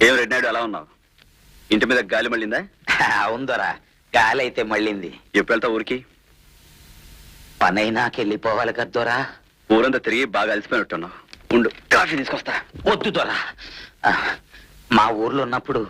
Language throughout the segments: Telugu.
ఏం రెడ్నాయుడు అలా ఉన్నావు? ఇంటి మీద గాలి మళ్ళిందా? ఉందరా, గాలి అయితే మళ్ళింది. ఎప్పుడు వెళ్తావు ఊరికి? పనైనాకెళ్ళిపోవాలి కదా దొరా. ఊరంతా తిరిగి బాగా అలసిపోయినట్టున్నావు. ఉండు, కాఫీ తీసుకొస్తా. వద్దు దొరా, మా ఊర్లో ఉన్నప్పుడు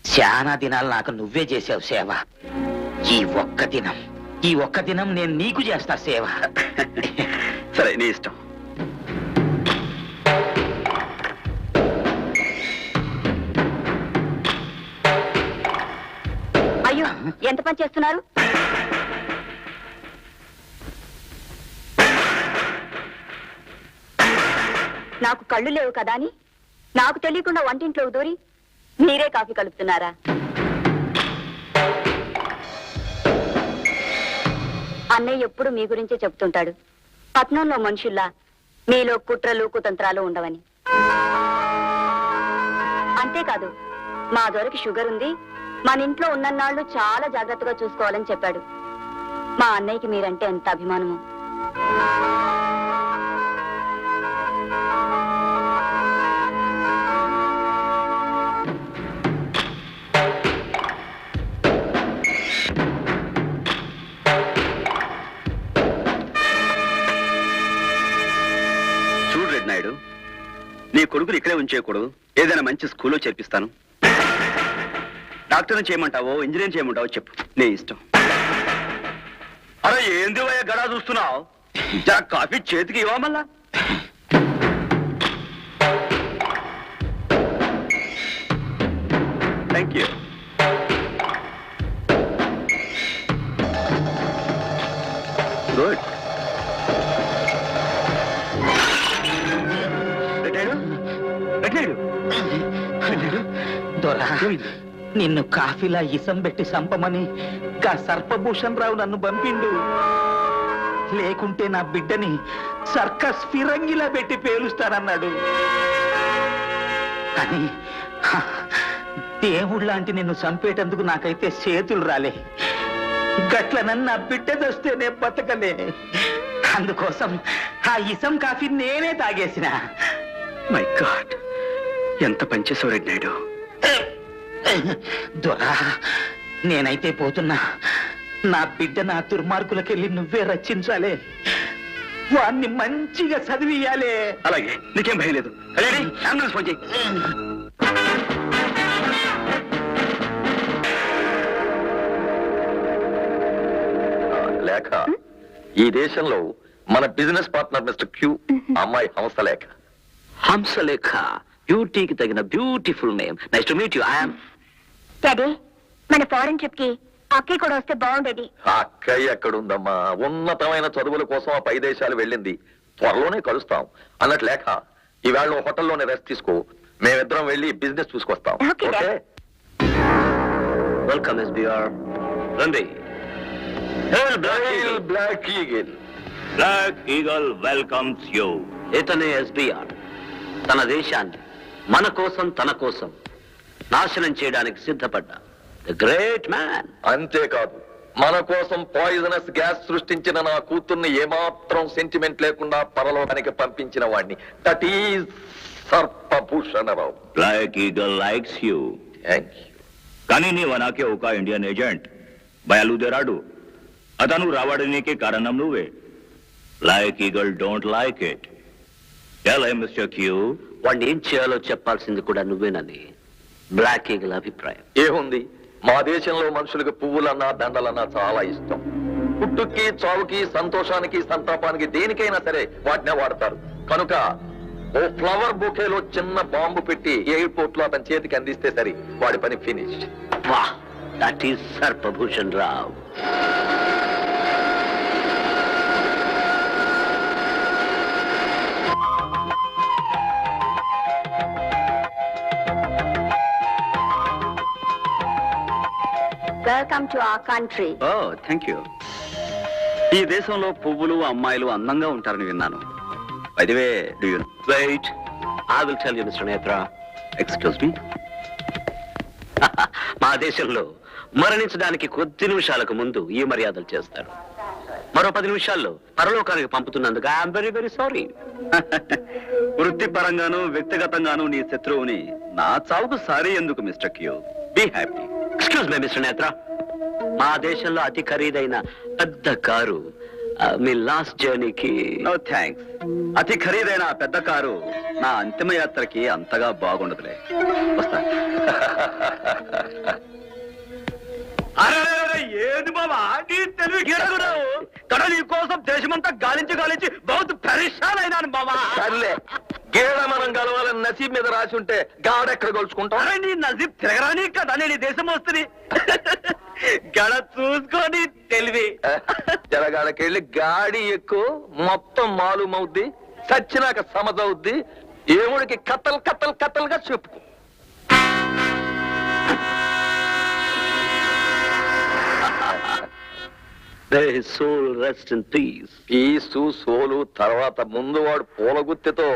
చాలా దినాలు నాకు నువ్వే చేసావు సేవ. ఈ ఒక్క దినం నేను నీకు చేస్తా సేవ. సరే, నీ ఇష్టం. అయ్యో, ఎంత పని చేస్తున్నారు? నాకు కళ్ళు లేవు కదా అని నాకు తెలియకుండా వంటింట్లోకి దూరి మీరే కాఫీ కలుపుతున్నారా? అన్నయ్య ఎప్పుడు మీ గురించే చెప్తుంటాడు, పట్నంలో మనుషుల్లా మీలో కుట్రలు కుతంత్రాలు ఉండవని. అంతేకాదు, మా దొరికి షుగర్ ఉంది, మన ఇంట్లో ఉన్నన్నాళ్ళు చాలా జాగ్రత్తగా చూసుకోవాలని చెప్పాడు. మా అన్నయ్యకి మీరంటే ఎంత అభిమానము. చూడు రెడ్నాయుడు, నీ కొడుకుని ఇక్కడే ఉంచేయకూడదు. ఏదైనా మంచి స్కూల్లో చేర్పిస్తాను. డాక్టర్ని చేయమంటావో ఇంజనీర్ చేయమంటావో చెప్పు, నీ ఇష్టం. అరే ఏంది వయ్య గడా చూస్తున్నావు? జర కాఫీ చేతికి ఇవ్వ మళ్ళా. Thank you. గుడ్. దొరా, నిన్ను కాఫీలా ఇసం పెట్టి సంపమని గా సర్పభూషణ్ రావు నన్ను పంపిండు. లేకుంటే నా బిడ్డని సర్కస్ ఫిరంగిలా పెట్టి పేలుస్తానన్నాడు. కానీ దేవుళ్ళలాంటి నిన్ను చంపేటందుకు నాకైతే చేతులు రాలే. గట్లనన్ను నా బిడ్డ తెస్తేనే బతకలే. అందుకోసం ఆ ఇసం కాఫీ నేనే తాగేసిన. మై గాడ్, ఎంత పనిచేసావు రెడ్నాయుడు. దొరా, నేనైతే పోతున్నా. నా బిడ్డ నా దుర్మార్గులకెళ్ళి నువ్వే రక్షించాలే. వాణ్ణి మంచిగా చదివియాలే. అలాగే, నీకేం భయం లేదు. అంబులెన్స్ ఫోన్ చేయి. లేఖ, ఈ దేశంలో మన బిజినెస్ పార్ట్నర్ మిస్టర్ క్యూ, అమ్మాయి హంసలేఖ. హంసలేఖ, బ్యూటీకి తగిన beautiful name. Nice to meet you. I'm daddy, మన ఫారెన్ ట్రిప్ కి అక్కయ్య కూడా వస్తే బాగుండేది. అక్కయ్య ఎక్కడుందమ్మా? ఉన్నతమైన చదువుల కోసం ఆ పై దేశాలు వెళ్ళింది. త్వరలోనే కలుస్తాం. అన్నట్టు లేఖ, ఈవేళ హోటల్లోనే రెస్ట్ తీసుకో. మేమిద్దరం వెళ్ళి బిజినెస్ చూసుకొస్తాం. Okay, okay? Welcome SBR. రండి. Black Eagle. Black Eagle welcomes you. ఇతనే ఎస్బిఆర్. తన దేశాన్ని మన కోసం, తన కోసం నాశనం చేయడానికి సిద్ధపడ్డా ద గ్రేట్ మ్యాన్. అంతేకాదు, మన కోసం పాయిజనస్ గ్యాస్ సృష్టించిన నా కూతుర్ని ఏమాత్రం సెంటిమెంట్ లేకుండా పరలోకానికి పంపించిన వాడిని. That is Sarpabhushanarao. Black Eagle likes you. Thank you. కానీ నీవనాకే ఒక ఇండియన్ ఏజెంట్ బయలుదేరాడు. అతను రావడానికి కారణం నువ్వే. Black Eagle don't like it. Tell him, Mr. Q. వాడిని ఏం చేయాలో చెప్పాల్సింది కూడా నువ్వేనని బ్లాక్ ఈగల్ అభిప్రాయం. ఏముంది, మా దేశంలో మనుషులకు పువ్వులన్నా దండలన్నా చాలా ఇష్టం. పుట్టుకి, చావుకి, సంతోషానికి, సంతాపానికి, దేనికైనా సరే వాటినే వాడతారు. కనుక ఓ ఫ్లవర్ బొకేలో చిన్న బాంబు పెట్టి ఎయిర్పోర్ట్ లో అతని చేతికి అందిస్తే సరి, వాడి పని ఫినిష్. వా, that is Sarpabhushan Rao. Welcome to our country. Oh, thank you. ఈ దేశంలో పువ్వులు, అమ్మాయిలు అందంగా ఉంటారని విన్నాను. By the way, do you wait, I will tell you mister Netra. Excuse me. మా దేశంలో మరణించడానికి కొద్ది నిమిషాలకు ముందు ఈ మర్యాదలు చేస్తారు. మరో 10 నిమిషాల్లో పరలోకానికి పంపుతున్నందుకు ఐఎమ్ వెరీ వెరీ సారీ. వృత్తిపరంగాను వ్యక్తిగతంగాను నీ శత్రువుని నా చావుకు సారీ ఎందుకు mister Q? Be happy. Excuse me mister Netra, మా దేశంలో అతి ఖరీదైన పెద్ద కారు మీ లాస్ట్ జర్నీకి. No thanks. అతి ఖరీదైన పెద్ద కారు నా అంతిమ యాత్రకి అంతగా బాగుండదులే. వస్తా. ఏది బాబా నీ తెలివి కడ నీ కోసం దేశమంతా గాలించి గాలించి బహుత్ పరిశాన్ అయినాను బాబా. సర్లే, గేడ మనం కలవాలని నసీబ్ మీద రాసి ఉంటే గాడెక్కడ కొలుచుకుంటాం? నీ నసీబ్ తిరగరాని కదా నేను దేశం వస్తుంది. గడ చూసుకొని తెలివి. జరగాడకెళ్ళి గాడి ఎక్కువ మొత్తం మాలుమవుద్ది, చచ్చినాక సమజవుద్ది. ఏముడికి కత్తలు కత్తలు కత్తలుగా చెప్పుకో. His soul rest in peace. పీసు సోలు తర్వాత ముందు వాడు పూలగుత్తెతో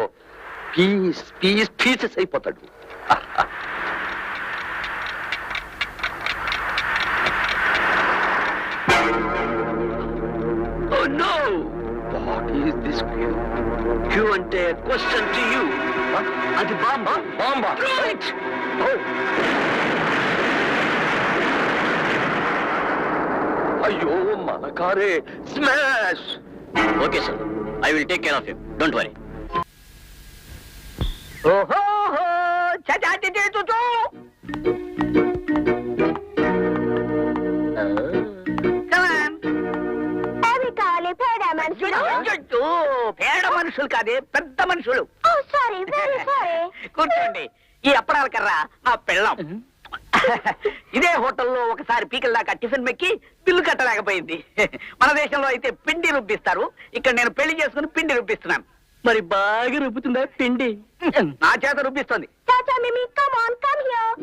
పీసెస్ అయిపోతాడు. Oh no! What is this Q? Q అంటే question to you. అది బాంబా. బాంబా. Right. Oh. అయ్యో మన కారే smash. Okay sir. I will take care of him. Don't worry. ఓహో చచాచి చూచూ. అవి కాలే పేడ మనుషులు. పేడ మనుషులు కాదే, పెద్ద మనుషులు. Sorry, very sorry. కూర్చోండి. ఈ అప్పడాల కర్ర మా పెళ్ళాం. ఇదే హోటల్లో ఒకసారి పీకల దాకా టిఫిన్ మెక్కి బిల్లు కట్టలేకపోయింది. మన దేశంలో అయితే పిండి రుబ్బిస్తారు, ఇక్కడ నేను పెళ్లి చేసుకుని పిండి రుబ్బిస్తున్నాను. మరి బాగా రుబ్బుతుందా పిండి? నా చేత రుబ్బిస్తుంది. చాచా Mimi, come on, come here.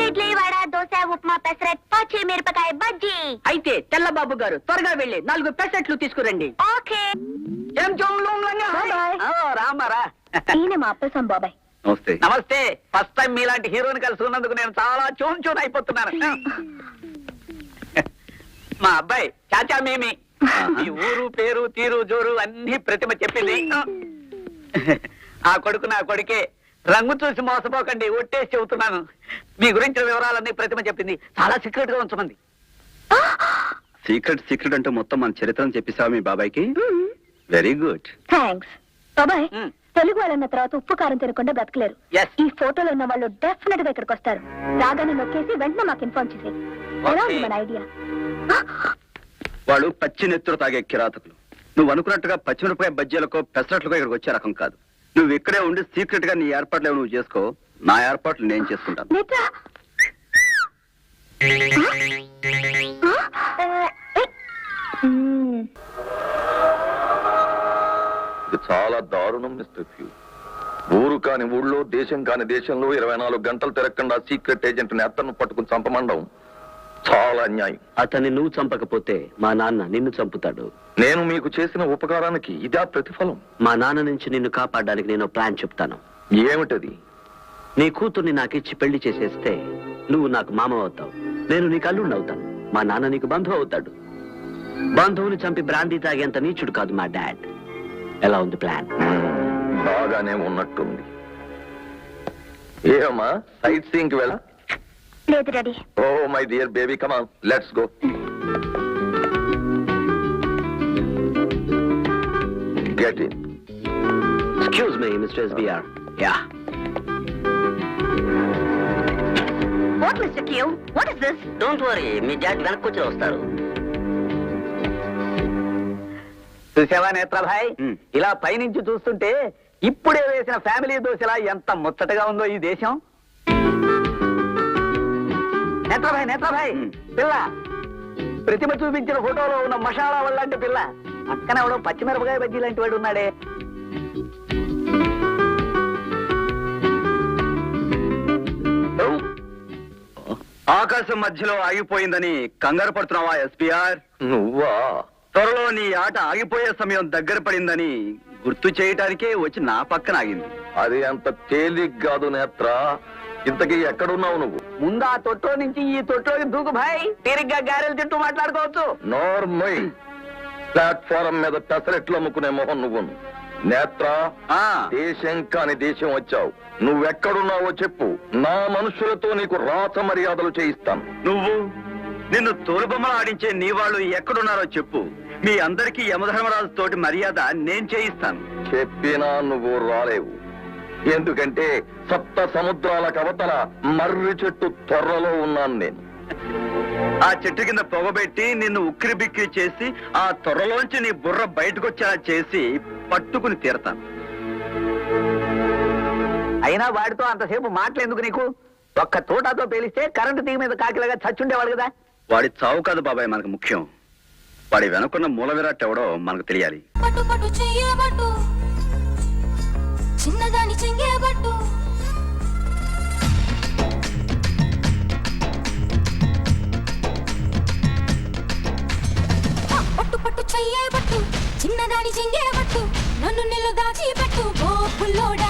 Idli, vada, dosa, upma, పెసరట్, పచ్చి మిరపకాయ బజ్జీ. అయితే తెల్లబాబు గారు త్వరగా వెళ్ళి 4 పెసరట్లు తీసుకురండి. ఓకే. ఏం బాయ్. రామారా. ఈయన మా అప్పసం బాబాయ్. నమస్తే. నమస్తే. ఫస్ట్ టైం మీలాంటి హీరోని కలుసుకున్నందుకు నేను చాలా చూన్ అయిపోతున్నాను. మా అబ్బాయి చాచా మేమి. ఈ ఊరు పేరు తీరు జోరు అన్ని ప్రతిమ చెప్పింది. ఆ కొడుకు నా కొడుకే. రంగు చూసి మోసపోకండి, ఒట్టేసి చెబుతున్నాను. మీ గురించిన వివరాలన్నీ ప్రతిమ చెప్పింది. చాలా సీక్రెట్ గా ఉంచమంది. సీక్రెట్ అంటూ మొత్తం మన చరిత్రను చెప్పేసావా మీ బాబాయ్కి? Very good. థ్యాంక్స్ బాబాయ్. తెలుగు వాళ్ళన్న తర్వాత ఉప్పు కారం తినకుండా బ్రతకలేరు. Yes. ఈ ఫోటోలో ఉన్న వాళ్ళు డెఫినెట్ గా ఇక్కడికి వస్తారు. రాగానే నొక్కేసి వెంటనే మాకు ఇన్ఫార్మ్ చేసి. ఎలా ఉంది మన ఐడియా? వాడు పచ్చి నెత్తురు తాగే కిరాతకులు. నువ్వు అనుకున్నట్టుగా పచ్చిమిరపకాయ బజ్జీలకో పెసరట్లకో ఇక్కడికి వచ్చే రకం కాదు. నువ్వు ఇక్కడే ఉండి సీక్రెట్ గా నీ ఏర్పాట్లు నువ్వు చేసుకో, నా ఏర్పాట్లు నేను చేసుకుంటాను. నేత్ర ఇది చాలా దారుణం మిస్టర్ ఫ్యూ. ఊరు కాని ఊళ్ళో, దేశం కాని దేశంలో 24 గంటలు తిరగకుండా సీక్రెట్ ఏజెంట్ ని అతను పట్టుకుని చంపమండం చాలా అన్యాయం. అతన్ని నువ్వు చంపకపోతే మా నాన్న నిన్ను చంపుతాడు. నేను మీకు చేసిన ఉపకారానికి ఇదా ప్రతిఫలం? మా నాన్న నుంచి నిన్ను కాపాడడానికి నేను ప్లాన్ చెప్తాను. ఏమిటది? నీ కూతుర్ని నాకిచ్చి పెళ్లి చేసేస్తే నువ్వు నాకు మామ అవుతావు, నేను నీకు అల్లుడిని అవుతాను. మా నాన్న నీకు బంధువు అవుతాడు. బంధువుని చంపి బ్రాందీ తాగేంత నీచుడు కాదు మా డాడ్. ఎలా ఉంది ప్లాన్? బాగానే ఉన్నట్టుంది. ఏమా సైట్ సీయింగ్ వెళ్ళ? లేదు daddy. Oh my dear baby, come on, let's go. Get in. Excuse me mister SBR. Yeah. What mister Q? What is this? Don't worry, మీ డాడ్ వెనక్కి వచ్చి వస్తారు. చూసావా నేత్రభాయ్, Hmm. ఇలా పైనుంచి చూస్తుంటే ఇప్పుడే వేసిన ఫ్యామిలీ దోశలా ఎంత ముచ్చటగా ఉందో ఈ దేశం. నేత్రభాయ్ Hmm. పిల్ల ప్రతిమ చూపించిన ఫోటోలో ఉన్న మసాలా వాళ్ళంటి పిల్ల పక్కన ఎవడో పచ్చిమిరపకాయ బజ్జీ లాంటి వాడు ఉన్నాడే. ఆకాశం మధ్యలో ఆగిపోయిందని కంగారు పడుతున్నావా ఎస్బిఆర్? నువ్వా? త్వరలో నీ ఆట ఆగిపోయే సమయం దగ్గర పడిందని గుర్తు చేయటానికే వచ్చి నా పక్కన ఆగింది. అది అంత తేలిగ్ కాదు నేత్ర. ఇంతకీ ఎక్కడున్నావు నువ్వు? ముందు ఆ తొట్టో నుంచి ఈ తొట్టోకి దూకు భాయ్, తిరిగ్గా గారెలు తింటూ మాట్లాడుకోవచ్చు. నార్మల్ ప్లాట్ఫారం మీద పెసరెట్లు అమ్ముకునే మొహం నువ్వు. నేత్ర, దేశం కాని దేశం వచ్చావు. నువ్వెక్కడున్నావో చెప్పు. నా మనుషులతో నీకు రాచ మర్యాదలు చేయిస్తాను. నువ్వు నిన్ను తోలుబొమ్మలు ఆడించే నీ వాళ్ళు ఎక్కడున్నారో చెప్పు. మీ అందరికీ యమధర్మరాజు తోటి మర్యాద నేను చేయిస్తాను. చెప్పినా నువ్వు రాలేవు. ఎందుకంటే సప్త సముద్రాల కవతల మర్రి చెట్టు త్వరలో ఉన్నాను నేను. ఆ చెట్టు కింద పొగబెట్టి నిన్ను ఉక్కిరి బిక్కిరి చేసి ఆ త్వరలోంచి నీ బుర్ర బయటకొచ్చేలా చేసి పట్టుకుని తీరతాను. అయినా వాడితో అంతసేపు మాటలెందుకు నీకు? ఒక్క తోటాతో పేలిస్తే కరెంటు తీగ మీద కాకిలాగా చచ్చుండేవాడు కదా. వాడి చావు కాదు బాబాయ్ మనకు ముఖ్యం. వాడి వెనుకున్న మూల విరాట్ ఎవడో మనకు తెలియాలి. పట్టు పట్టు చెయ్యబట్టు, చిన్నదాని చెంగేబట్టు, పట్టు పట్టు చెయ్యబట్టు, చిన్నదాని చెంగేబట్టు, నన్ను నిల్లు దాచి పెట్టు ఓ పుల్లోడా.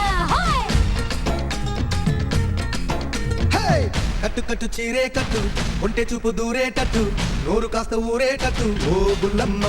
కట్టు కట్టు చీరే కట్టు, ఒంటె చూపు దూరేటట్టు, నోరు కాస్త ఊరేటట్టు ఓ బుల్లమ్మ.